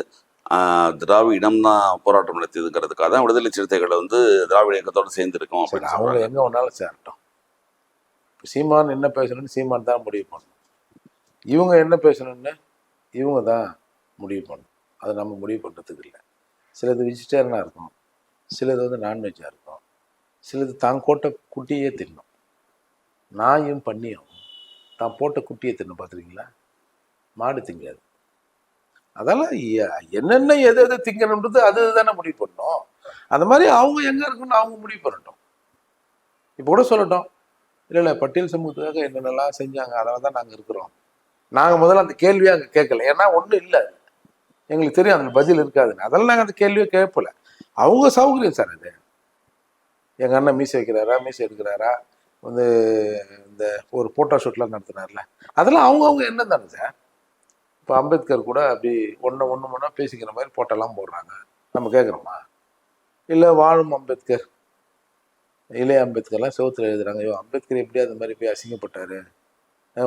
திராவிடம் தான் போராட்டம் நடத்தியதுங்கிறதுக்காக தான் விடுதலை சிறுத்தைகளை வந்து திராவிட இயக்கத்தோடு சேர்ந்துருக்கோம். அவங்க எங்க ஒன்னாலும் சேரட்டும். சீமான் என்ன பேசணும்னு சீமான் தான் முடிவு பண்ணணும். இவங்க என்ன பேசணும்னு இவங்க தான் முடிவு பண்ணணும். அதை நம்ம முடிவு பண்ணுறதுக்கு இல்லை. சிலது வெஜிடேரியனாக இருக்கும், சிலது வந்து நான்வெஜ்ஜாக இருக்கும், சிலது தான் போட்ட குட்டியே தின்னும். நாயும் பண்ணியும் தான் போட்ட குட்டியை தின்னும். பார்த்துருக்கீங்களா? மாடு திங்காது. அதெல்லாம் என்னென்ன எது திங்கணுன்றது அது தானே முடிவு பண்ணணும். அந்த மாதிரி அவங்க எங்கே இருக்குன்னு அவங்க முடிவு பண்ணட்டும். இப்போ கூட சொல்லட்டும், இல்லை பட்டியல் சமூகத்துக்காக என்னென்னலாம் செஞ்சாங்க, அதனால தான் நாங்கள் இருக்கிறோம். நாங்கள் முதல்ல அந்த கேள்வியை அங்கே கேட்கல, ஏன்னா ஒன்றும் இல்லை, எங்களுக்கு தெரியும் அதில் பதில் இருக்காதுன்னு. அதெல்லாம் நாங்கள் அந்த கேள்வியை கேட்பல. அவங்க சௌகரியம் சார் அது. எங்கள் அண்ணன் மீசை வைக்கிறாரா, மீசை எடுக்கிறாரா, வந்து இந்த ஒரு ஃபோட்டோ ஷூட்லாம் நடத்துனார்ல, அதெல்லாம் அவங்கவுங்க என்ன தானே சார். இப்போ அம்பேத்கர் கூட அப்படி ஒன்று பேசிக்கிற மாதிரி போட்டோலாம் போடுறாங்க, நம்ம கேட்குறோமா? இல்லை வாழும் அம்பேத்கர், இளைய அம்பேத்கர்லாம் செவத்துல எழுதுறாங்க, ஐயோ அம்பேத்கர் எப்படி அந்த மாதிரி போய் அசிங்கப்பட்டாரு,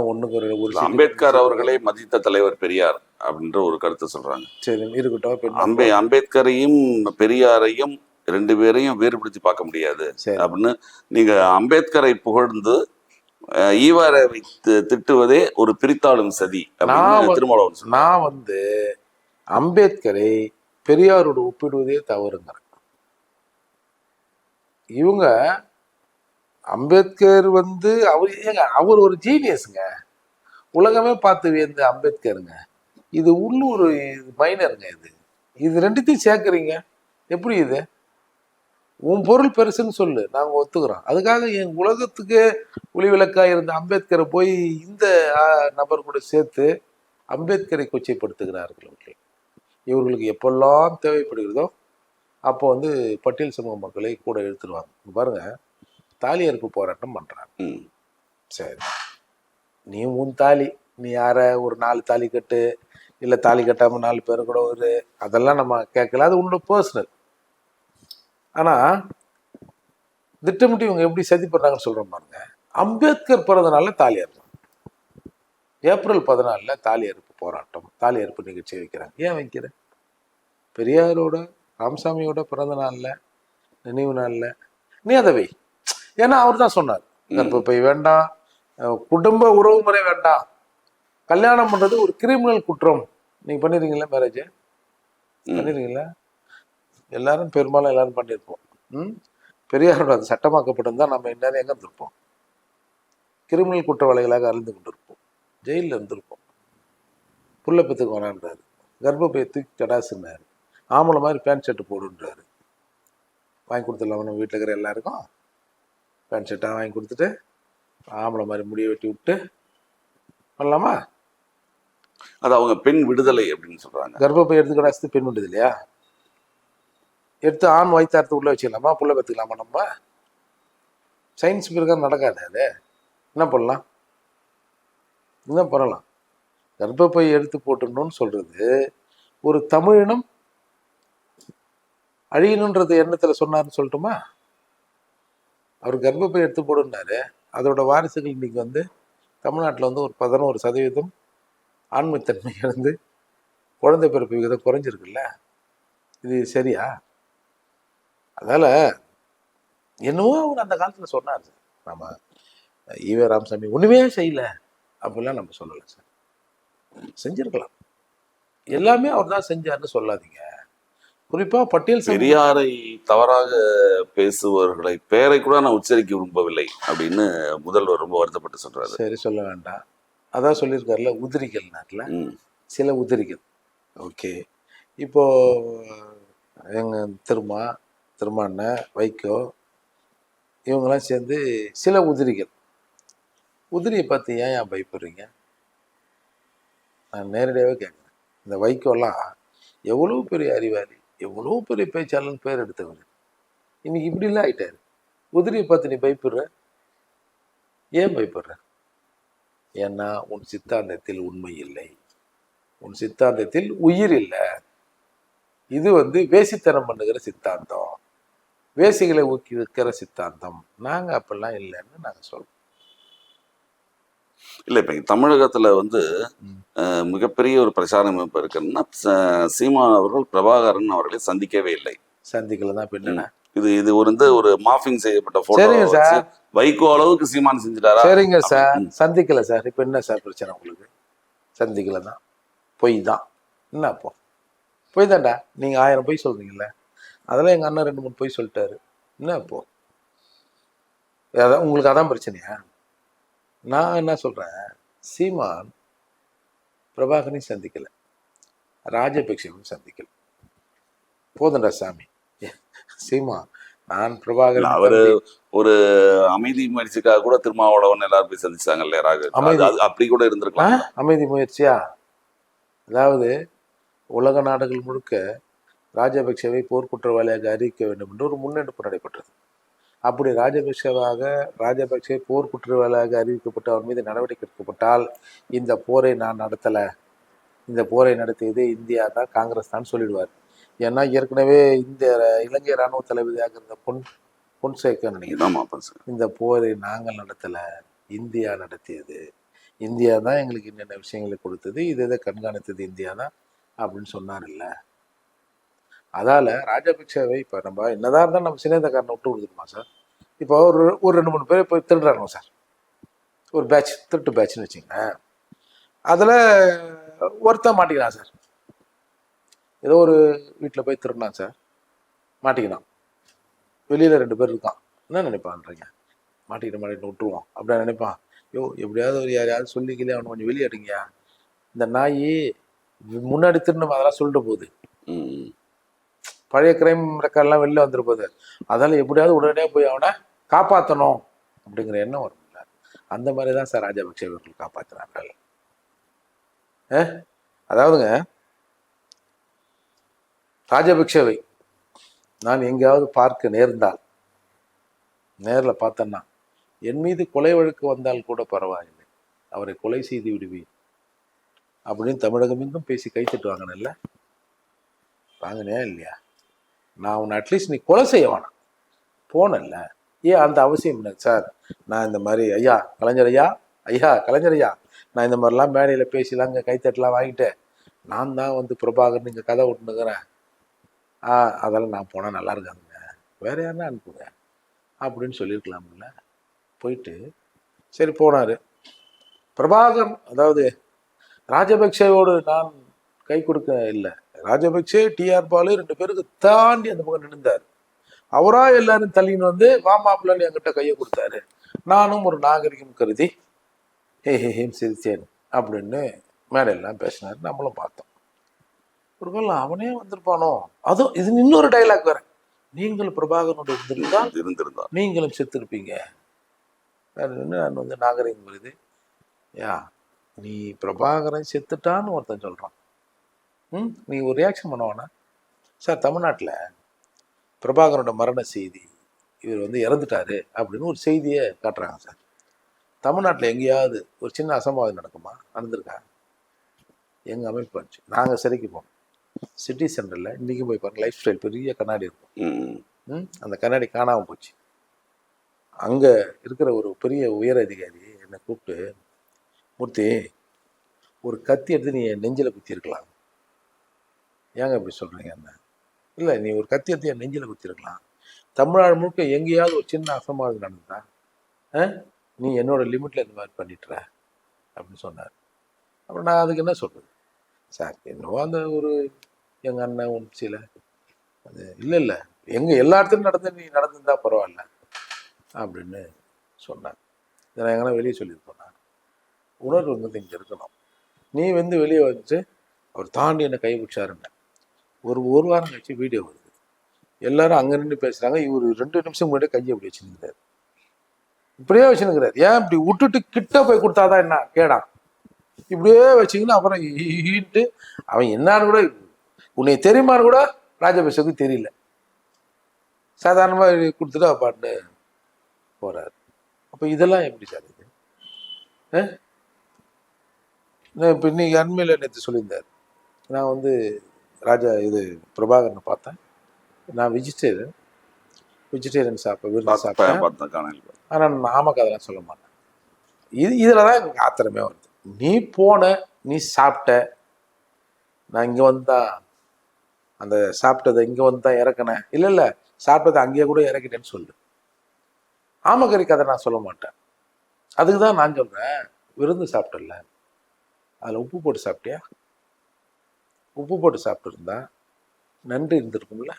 ஒன்றுக்கு ஒரு அம்பேத்கர் அவர்களே மதித்த தலைவர் பெரியார் அப்படின்ற ஒரு கருத்தை சொல்றாங்க. சரி இருக்கட்டும். அம்பேத்கரையும் பெரியாரையும் 2 பேரையும் வேறுபடுத்தி பார்க்க முடியாது அப்படின்னு நீங்க அம்பேத்கரை புகழ்ந்து ஈவாரை திட்டுவதே ஒரு பிரித்தாளும் சதி. நான் வந்து அம்பேத்கரை பெரியாரோடு ஒப்பிடுவதே தவறுங்கிறேன். இவங்க அம்பேத்கர் வந்து அவர் ஒரு ஜீனியஸுங்க, உலகமே பார்த்து வியந்த அம்பேத்கருங்க. இது உள்ளூர் மைனருங்க. இது 2த்தையும் சேர்க்குறீங்க எப்படி? இது உன் பொருள் பெருசுன்னு சொல்லு, நாங்கள் ஒத்துக்கிறோம். அதுக்காக என் உலகத்துக்கு ஒளிவிளக்காக இருந்த அம்பேத்கரை போய் இந்த நபர் கூட சேர்த்து அம்பேத்கரை கொச்சைப்படுத்துகிறார்கள். இவர்களுக்கு எப்பெல்லாம் தேவைப்படுகிறதோ அப்போ வந்து பட்டியல் சமூக மக்களை கூட எடுத்துருவாங்க. பாருங்க, தாலி அறுப்பு போராட்டம் பண்றாங்க. சரி, நீ உன் தாலி, நீ யார ஒரு 4 தாலி கட்டு, இல்லை தாலி கட்டாமல் 4 பேர் கூட ஒரு அதெல்லாம் நம்ம கேட்கல, அது உன்னோட பர்சனல். ஆனால் திட்டமிட்டு இவங்க எப்படி சதி பண்ணுறாங்கன்னு சொல்கிறோம் பாருங்க. அம்பேத்கர் பிறந்தநாள்ல தாலி அறுப்பாங்க. ஏப்ரல் 14 தாலி அறுப்பு போராட்டம், தாலி அறுப்பு நிகழ்ச்சி வைக்கிறாங்க. ஏன் வைக்கிற? பெரியாரோட ராமசாமியோட பிறந்த நாளில், நினைவு நாளில் நீ அதை வை. ஏன்னா அவர் தான் சொன்னார், கர்ப்பப்பை வேண்டாம், குடும்ப உறவு முறை வேண்டாம், கல்யாணம் பண்றது ஒரு கிரிமினல் குற்றம். நீங்க பண்ணிருக்கீங்களா மேரேஜ்? பண்ணிருக்கீங்களா? எல்லாரும் பெரும்பாலும் எல்லாரும் பண்ணியிருப்போம். பெரியாரோட அது சட்டமாக்கப்பட்டிருந்தா நம்ம இன்னும் எங்க இருந்திருப்போம்? கிரிமினல் குற்றவாளிகளாக அறிந்து கொண்டிருப்போம், ஜெயிலில் இருந்திருப்போம். புள்ள பெத்துக்கு வேணான்றாரு, கர்ப்பப்பையை தூக்கி கடாசுன்னாரு, ஆம்பளை மாதிரி பேண்ட் ஷர்ட் போடுன்றாரு. வாங்கி கொடுத்துடலாமா நம்ம வீட்டில் இருக்கிற எல்லாருக்கும்? பேண்ட் ஷர்ட்டாக வாங்கி கொடுத்துட்டு ஆம்பளை மாதிரி முடியை வெட்டி விட்டு பண்ணலாமா? அது அவங்க பெண் விடுதலை அப்படின்னு சொல்றாங்க. கர்ப்பப்பை எடுத்து கடாசத்து பெண் விடுது இல்லையா? எடுத்து ஆண் வயிற்றாரத்து உள்ள வச்சுக்கலாமா? புள்ள பெற்றுக்கலாமா? நம்ம சயின்ஸ் பிரகாரம் நடக்காது. அது என்ன பண்ணலாம்? என்ன பண்ணலாம்? கர்ப்பப்பை எடுத்து போட்டுடணும்னு சொல்றது ஒரு தமிழினம் அழியணுன்றது எண்ணத்துல சொன்னார்னு சொல்லட்டுமா? அவர் கர்ப்பப்பை எடுத்து போடுனாரு, அதோட வாரிசுகள் இன்னைக்கு வந்து தமிழ்நாட்டில் வந்து ஒரு 11% ஆண்மைத்தன்மை இழந்து குழந்தை பிறப்பு விகிதம் குறைஞ்சிருக்குல்ல. இது சரியா? அதால என்னவோ அவர் அந்த காலத்துல சொன்னார் சார். நம்ம ஈவே ராமசாமி ஒண்ணுமே செய்யல அப்படிலாம் நம்ம சொல்லலை சார். செஞ்சிருக்கலாம், எல்லாமே அவர் தான் செஞ்சாருன்னு சொல்லாதீங்க. குறிப்பா பட்டியல் பெரியாரை தவறாக பேசுபவர்களை பெயரை கூட நான் உச்சரிக்க விரும்பவில்லை அப்படின்னு முதல்வர் ரொம்ப வருத்தப்பட்டு சொல்றாரு. சரி, சொல்ல வேண்டாம். அதான் சொல்லியிருக்காருல, உதிரிகள் நாட்டில் சில உதிரிகள். ஓகே, இப்போ எங்க திருமாண்ண வைகோ இவங்கெல்லாம் சேர்ந்து சில உதிரிகள். உதிரியை பார்த்து ஏன் பயப்படுறீங்க? நான் நேரடியாகவே கேட்குறேன். இந்த வைகோலாம் எவ்வளோ பெரிய அறிவாளி, எவ்வளோ பெரிய பேச்சாளர்னு பேர் எடுத்தவர், இன்னைக்கு இப்படிலாம் ஆயிட்டாரு. உதிரியை பார்த்து நீ பயப்படுற? ஏன் பயப்படுற? ஏன்னா உன் சித்தாந்தத்தில் உண்மை இல்லை, உன் சித்தாந்தத்தில் உயிர் இல்லை. இது வந்து வேசித்தனம் பண்ணுகிற சித்தாந்தம், வேசிகளை ஊக்குவிக்கிற சித்தாந்தம். நாங்க அப்படிலாம் இல்லைன்னு நாங்க சொல்றோம். இல்லை, இப்போ தமிழகத்துல வந்து மிகப்பெரிய ஒரு பிரச்சார அமைப்பு இருக்குன்னா, சீமான் அவர்கள் பிரபாகரன் அவர்களை சந்திக்கவே இல்லை. சந்திக்கல தான் பின்ன இது ஒரு மாஃபிங் செய்யப்பட்ட போட்டோ. சரிங்க சார், வைகோ அளவுக்கு சீமான் செஞ்சுட்டாரா? சரிங்க சார், சந்திக்கல சார். இப்ப என்ன சார் பிரச்சனை உங்களுக்கு? சந்திக்கல தான், பொய் தான். என்ன அப்போ பொய் தான்டா. நீங்க 1000 பொய் சொல்றீங்கல்ல, அதெல்லாம் எங்க அண்ணன் 2-3 பொய் சொல்லிட்டாரு. என்ன அப்போ உங்களுக்கு அதான் பிரச்சனையா? நான் என்ன சொல்றேன், சீமான் பிரபாகரனையும் சந்திக்கல, ராஜபக்சேவும் சந்திக்கல. போதண்டா சாமி. சீமா நான் பிரபாகரன் அவரு ஒரு அமைதி முயற்சிக்காக கூட திருமாவளவன் எல்லாரும் போய் சந்திச்சாங்கல்ல, அப்படி கூட இருந்திருக்கலாம். அமைதி முயற்சியா? அதாவது உலக நாடுகள் முழுக்க ராஜபக்சேவை போர்க்குற்றவாளியாக அறிவிக்க வேண்டும் என்று ஒரு முன்னெடுப்பு நடைபெற்றது. அப்படி ராஜபக்சே போர்க்குற்றவாளியாக அறிவிக்கப்பட்டு அவர் மீது நடவடிக்கை எடுக்கப்பட்டால் இந்த போரை நான் நடத்தலை, இந்த போரை நடத்தியது இந்தியா தான், காங்கிரஸ் தான் சொல்லிடுவார். ஏன்னா ஏற்கனவே இந்த இலங்கை இராணுவ தளபதியாக இருந்த பொன்சேகர் நினைக்கிறேன், இந்த போரை நாங்கள் நடத்தலை, இந்தியா நடத்தியது, இந்தியா தான் எங்களுக்கு என்னென்ன விஷயங்களை கொடுத்தது, இதை கண்காணித்தது இந்தியா தான் அப்படின்னு சொன்னார் இல்லை. அதால ராஜபக்சேவை இப்போ நம்ம என்னதான் இருந்தாலும் நம்ம சினேந்தக்காரனை விட்டு கொடுத்துருமா சார்? இப்போ ஒரு 2-3 பேர் போய் திருடுறாங்க சார், ஒரு பேட்ச், திருட்டு பேட்ச்னு வச்சுங்களேன். அதில் ஒருத்தன் மாட்டிக்கிறான் சார், ஏதோ ஒரு வீட்டில் போய் திருடினான் சார், மாட்டிக்கினான். வெளியில் 2 பேர் இருக்கான். என்ன நினைப்பான்றீங்க? மாட்டிக்கிட்டு விட்டுருவோம் அப்படின்னா நினைப்பான். எப்படியாவது ஒரு யாரையாவது சொல்லிக்கலையே, அவனை கொஞ்சம் வெளியே எடுங்கயா, இந்த நாய் முன்னாடி திரும்ப அதெல்லாம் சொல்லிட்டு போகுது, பழைய கிரைம் ரெக்கார்ட்லாம் வெளில வந்துரு போகுது, அதெல்லாம் எப்படியாவது உடனடியாக போய் அவனை காப்பாற்றணும் அப்படிங்கிற எண்ணம் வரும். அந்த மாதிரி தான் சார் ராஜபக்சே அவர்கள் காப்பாற்றினார்கள். அதாவதுங்க, ராஜபக்சேவை நான் எங்கேயாவது பார்க்க நேர்ந்தால், நேரில் பார்த்தேன்னா, என் மீது கொலை வழக்கு வந்தால் கூட பரவாயில்லை, அவரை கொலை செய்து விடுவேன். அப்படின்னு தமிழகம் எங்கும் பேசி கைத்தட்டு வாங்கினல்ல, வாங்கினே இல்லையா? நான் உன்னை அட்லீஸ்ட் நீ கொலை செய்ய வேணாம், போனல, ஏன் அந்த அவசியம் இல்லை சார்? நான் இந்த மாதிரி ஐயா கலைஞர் ஐயா, ஐயா கலைஞர் ஐயா, நான் இந்த மாதிரிலாம் மேடையில் பேசிலாம் இங்கே கைத்தட்டலாம் வாங்கிட்டேன், நான் தான் வந்து பிரபாகர் இங்கே கதை விட்டுனுக்கிறேன், அதெல்லாம் நான் போனால் நல்லா இருக்காதுங்க, வேற யாருன்னா அனுப்புங்க அப்படின்னு சொல்லியிருக்கலாம்ல. போயிட்டு சரி போனார் பிரபாகர். அதாவது ராஜபக்சேவோடு நான் கை கொடுக்க இல்லை, ராஜபக்சே டிஆர் பாலு 2 பேருக்கு தாண்டி அந்த பக்கம் நின்றுந்தார். அவரா எல்லாரும் தள்ளின்னு வந்து வா மாப்பிள்ளன்னு என்கிட்ட கையை கொடுத்தாரு. நானும் ஒரு நாகரிகம் கருதி ஹேம் சிரிச்சேன் அப்படின்னு மேடையெல்லாம் பேசினாரு. நம்மளும் பார்த்தோம். ஒரு வேளை அவனே வந்திருப்பானோ? அதுவும் இது இன்னொரு டைலாக் வேற, நீங்கள் பிரபாகரனோட இருந்திருந்தா நீங்களும் செத்துருப்பீங்க. நான் வந்து நாகரிகம் வருது, யா நீ பிரபாகரன் செத்துட்டான்னு ஒருத்தன் சொல்றான், நீ ஒரு ரியாக்ஷன் பண்ணுவானா? சார் தமிழ்நாட்டில் பிரபாகரோட மரண செய்தி, இவர் வந்து இறந்துட்டாரு அப்படின்னு ஒரு செய்தியை காட்டுறாங்க சார். தமிழ்நாட்டில் எங்கேயாவது ஒரு சின்ன அசம்பாவிதம் நடக்குமா? நடந்திருக்கா? எங்கள் அமைப்பு ஆச்சு, நாங்கள் சிறைக்கு போனோம். சிட்டி சென்டரில் இன்றைக்கி போய் பாருங்க, லைஃப் ஸ்டைல் பெரிய கண்ணாடி இருக்கும், அந்த கண்ணாடி காணாமல் போச்சு. அங்கே இருக்கிற ஒரு பெரிய உயர் அதிகாரி என்னை கூப்பிட்டு, மூர்த்தி ஒரு கத்தி எடுத்து நீ என் நெஞ்சில் குத்திருக்கலாம். ஏங்க இப்படி சொல்கிறீங்க? என்ன இல்லை, நீ ஒரு கத்தி எடுத்து என் நெஞ்சில் குத்திருக்கலாம். தமிழ்நாடு முழுக்க எங்கேயாவது ஒரு சின்ன அசம்பாவிதம் நடந்ததா? நீ என்னோட லிமிட்டில் இந்த மாதிரி பண்ணிட்டுற அப்படின்னு சொன்னார். அப்புறம் நான் அதுக்கு என்ன சொல்கிறது சார்? என்னவோ அந்த ஒரு எங்கள் அண்ணன் உணர்ச்சியில் அது இல்லை இல்லை, எங்கள் எல்லா இடத்துலையும் நடந்து நீ நடந்துருந்தா பரவாயில்ல அப்படின்னு சொன்னார். இதை நான் எங்கன்னா வெளியே சொல்லியிருப்பேன். நான் உணர்வு வந்து இங்கே இருக்கணும். நீ வந்து வெளியே வந்துட்டு அவர் தாண்டி என்னை கைப்பிடிச்சாருன்னு ஒரு வாரம் கழிச்சு வீடியோ வருது, எல்லாரும் அங்கே நின்று பேசுகிறாங்க. இவர் 2 நிமிஷம் முன்னாடி கையை அப்படி வச்சுருக்கிறார், இப்படியே வச்சுருக்கிறார். ஏன் இப்படி விட்டுட்டு கிட்ட போய் கொடுத்தாதான் என்ன கேடா, இப்படியே வச்சிங்கன்னா அப்புறம் ஈன்ட்டு அவன் என்னான்னு கூட உன்னை தெரியுமான்னு கூட ராஜபக்சேவுக்கு தெரியல. சாதாரணமாக கொடுத்துட்டு பாட்டு போறாரு. அப்போ இதெல்லாம் எப்படி சார் இது? இப்போ இன்னைக்கு அண்மையில் நேற்று சொல்லியிருந்தார், நான் வந்து பிரபாகரனை பார்த்தேன், நான் வெஜிடேரியன் சாப்பிட்டேன், ஆனால் நாமக்கு அதெல்லாம் சொல்ல மாட்டேன். இதில் தான் எனக்கு ஆத்திரமே வருது. நீ போன, நீ சாப்பிட்ட, நான் இங்கே வந்தா அந்த சாப்பிட்டதை இங்கே வந்து தான் இறக்கினேன், இல்லை சாப்பிட்டதை அங்கேயே கூட இறக்கிட்டேன்னு சொல்லு. ஆமக்கறி கதை நான் சொல்ல மாட்டேன். அதுக்கு தான் நான் சொல்கிறேன், விருந்து சாப்பிட்டல, அதில் உப்பு போட்டு சாப்பிட்டியா? உப்பு போட்டு சாப்பிட்டுருந்தா நன்றி இருந்திருக்கும்ல.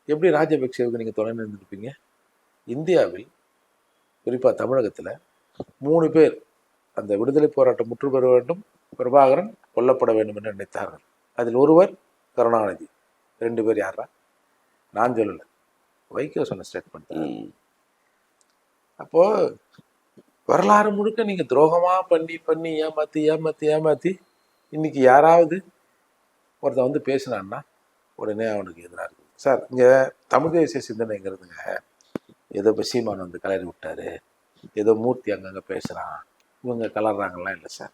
எப்படி ராஜபக்சேவுக்கு நீங்கள் துணை இருந்திருப்பீங்க? இந்தியாவில் குறிப்பாக தமிழகத்தில் 3 பேர் அந்த விடுதலை போராட்டம் முற்று பெற வேண்டும், பிரபாகரன் கொல்லப்பட வேண்டும் என்று நினைத்தார்கள். அதில் ஒருவர் கருணாநிதி, 2 பேர் யாரா? நான் சொல்லலை, வைகோ சொன்ன ஸ்டேட்மெண்ட். அப்போ வரலாறு முழுக்க நீங்கள் துரோகமாக பண்ணி ஏமாற்றி இன்னைக்கு யாராவது ஒருத்தன் வந்து பேசினான்னா உடனே அவனுக்கு எதிராக இருக்குது. சார் இங்கே தமிழ் தேசிய சிந்தனைங்கிறதுங்க ஏதோ இப்போ சீமான் வந்து கலரி விட்டாரு, ஏதோ மூர்த்தி அங்கங்கே பேசுகிறான், இவங்க கலர்றாங்கலாம் இல்லை சார்.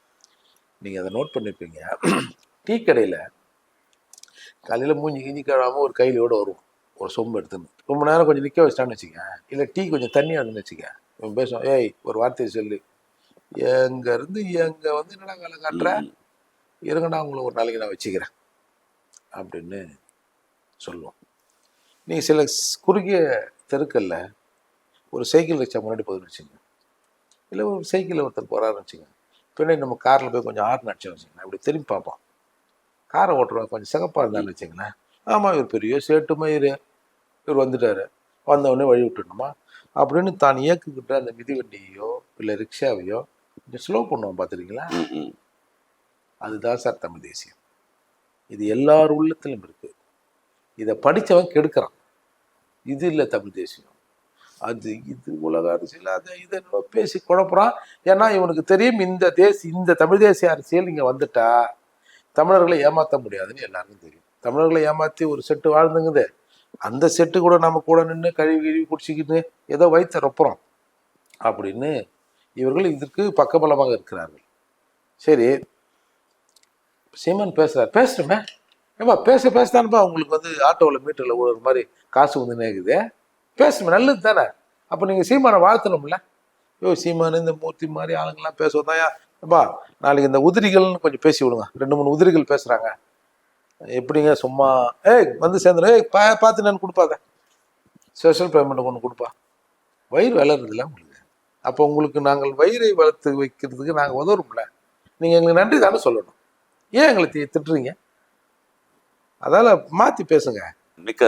நீங்கள் அதை நோட் பண்ணியிருப்பீங்க, டீ கடையில் காலையில் மூஞ்சி கிஞ்சி கழுவாமல் ஒரு கையிலோடு வருவோம், ஒரு சொம்பு எடுத்துன்னு ரொம்ப நேரம் கொஞ்சம் நிற்க வச்சிட்டான்னு வச்சுக்க, இல்லை டீ கொஞ்சம் தண்ணியாக இருந்துன்னு வச்சுக்க, இவன் பேசுவான், ஏய் ஒரு வார்த்தையை சொல்லு, எங்கேருந்து எங்கே வந்து என்னடா வேலை காட்டுற, இருங்கடா உங்களை ஒரு நாளைக்கு நான் வச்சுக்கிறேன் அப்படின்னு சொல்லுவோம். நீங்கள் சில குறுகிய தெருக்கல்ல ஒரு சைக்கிள் ரிக்ஷா முன்னாடி போகுதுன்னு வச்சுங்க, இல்லை ஒரு சைக்கிளில் ஒருத்தர் போகிறாருன்னு வச்சுங்க, பின்னாடி நம்ம காரில் போய் கொஞ்சம் ஆர்ன் அடிச்சோம் வச்சுங்களேன், இப்படி திரும்பி பார்ப்போம், காரை ஓட்டுருவாங்க கொஞ்சம் சிகப்பாக இருந்தான்னு வச்சுங்களேன், ஆமாம் இவர் பெரிய சேட்டு மயிறு, இவர் வந்துட்டார், வந்தவொடனே வழி விட்டுணுமா அப்படின்னு தான் இயக்குக்கிட்ட அந்த மிதிவண்டியோ இல்லை ரிக்ஷாவையோ கொஞ்சம் ஸ்லோ பண்ணுவோம். பார்த்துருக்கீங்களா? அதுதான் சார் தமிழ் தேசியம். இது எல்லார் உள்ளத்திலும் இருக்குது. இதை படித்தவன் கெடுக்கிறான். இது இல்லை தமிழ் தேசியம், அது இது உலக அரசியல், அதை இதை பேசி குழப்புறான். ஏன்னா இவனுக்கு தெரியும் இந்த தமிழ் தேசிய அரசியல் இங்கே வந்துட்டா தமிழர்களை ஏமாற்ற முடியாதுன்னு எல்லாருக்கும் தெரியும். தமிழர்களை ஏமாற்றி ஒரு செட்டு வாழ்ந்துங்குது, அந்த செட்டு கூட நம்ம கூட நின்று கழுவி குடிச்சிக்கிட்டு ஏதோ வயிற்ற ரொப்புறோம் அப்படின்னு இவர்கள் இதற்கு பக்கபலமாக இருக்கிறார்கள். சரி, சீமான் பேசுறாரு, பேசுறமே ஏப்பா பேசத்தானப்பா உங்களுக்கு வந்து ஆட்டோவில் மீட்டரில் ஒரு மாதிரி காசு வந்து நேக்குது, பேசுமே நல்லது தானே. அப்போ நீங்கள் சீமானை வாழ்த்தணும்ல. சீமானு இந்த மூர்த்தி மாதிரி ஆளுங்கெல்லாம் பேசுவதாயா அப்பா, நாளைக்கு இந்த உதிரிகள்னு கொஞ்சம் பேசி விடுங்க, 2 3 உதிரிகள் பேசுகிறாங்க, எப்படிங்க சும்மா வந்து சேர்ந்துடும், பார்த்து நான் கொடுப்பாத, ஸ்பெஷல் பேமெண்ட் ஒன்று கொடுப்பா, வயிறு வளருதுல்ல உங்களுக்கு. அப்போ உங்களுக்கு நாங்கள் வயிறை வளர்த்து வைக்கிறதுக்கு நாங்கள் உதவுறோம்ல, நீங்கள் எங்களுக்கு நன்றி தானே சொல்லணும். ஏன் எங்களை திட்டுறீங்க? அதால மாற்றி பேசுங்க. மிக்க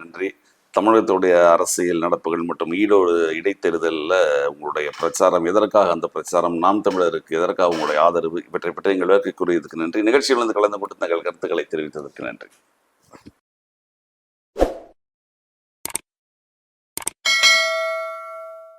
நன்றி. தமிழகத்துடைய அரசியல் நடப்புகள் மற்றும் ஈரோடு இடைத்தேர்தலில் உங்களுடைய பிரச்சாரம், எதற்காக அந்த பிரச்சாரம், நாம் தமிழருக்கு எதற்காக உங்களுடைய ஆதரவு, இவற்றை பற்றி எங்கள் விளக்கி கூறியதுக்கு நன்றி. நிகழ்ச்சியில் வந்து கலந்து கொண்டு தங்கள் கருத்துக்களை தெரிவித்ததற்கு நன்றி.